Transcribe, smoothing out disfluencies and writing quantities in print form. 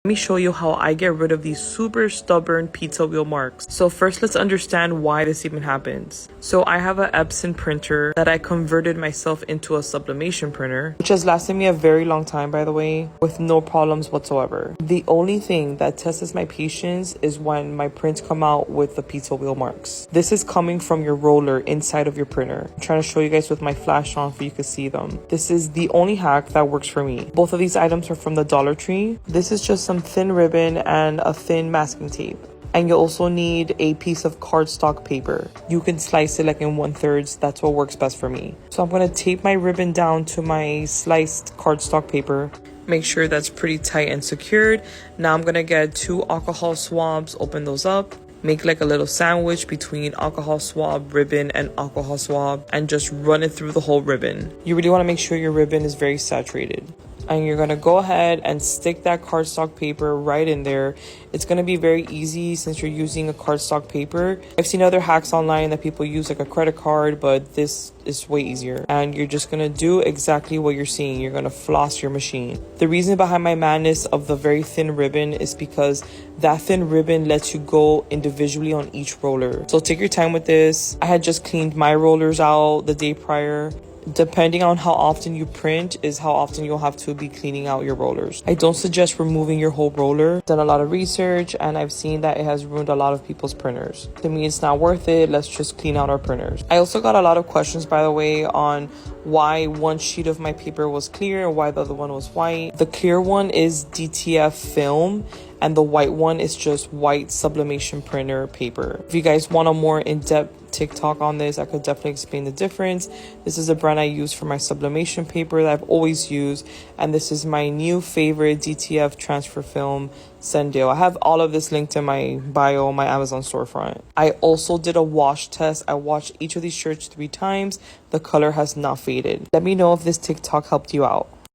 Let me show you how I get rid of these super stubborn pizza wheel marks. So first, let's understand why this even happens. So I have an Epson printer that I converted myself into a sublimation printer, which has lasted me a very long time, by the way, with no problems whatsoever. The only thing that tests my patience is when my prints come out with the pizza wheel marks. This is coming from your roller inside of your printer. I'm trying to show you guys with my flash on so you can see them. This is the only hack that works for me. Both of these items are from the Dollar Tree. This is just some thin ribbon and a thin masking tape. And you also need a piece of cardstock paper. You can slice it like in 1/3. That's what works best for me. So I'm going to tape my ribbon down to my sliced cardstock paper. Make sure that's pretty tight and secured. Now I'm going to get 2 alcohol swabs, open those up. Make like a little sandwich between alcohol swab, ribbon, and alcohol swab, and just run it through the whole ribbon. You really want to make sure your ribbon is very saturated. And you're going to go ahead and stick that cardstock paper right in there. It's going to be very easy since you're using a cardstock paper. I've seen other hacks online that people use like a credit card, but this is way easier. And you're just going to do exactly what you're seeing. You're going to floss your machine. The reason behind my madness of the very thin ribbon is because that thin ribbon lets you go individually on each roller. So take your time with this. I had just cleaned my rollers out the day prior. Depending on how often you print is how often you'll have to be cleaning out your rollers. I don't suggest removing your whole roller. I've done a lot of research and I've seen that it has ruined a lot of people's printers. To me, it's not worth it. Let's just clean out our printers. I also got a lot of questions, by the way, on why one sheet of my paper was clear and why the other one was white. The clear one is DTF film and the white one is just white sublimation printer paper. If you guys want a more in-depth TikTok on this, I could definitely explain the difference. This is a brand I use for my sublimation paper that I've always used, and this is my new favorite DTF transfer film cendale. I have all of this linked in my bio, my Amazon storefront. I also did a wash test. I washed each of these shirts 3 times. The color has not faded. Let me know if this TikTok helped you out.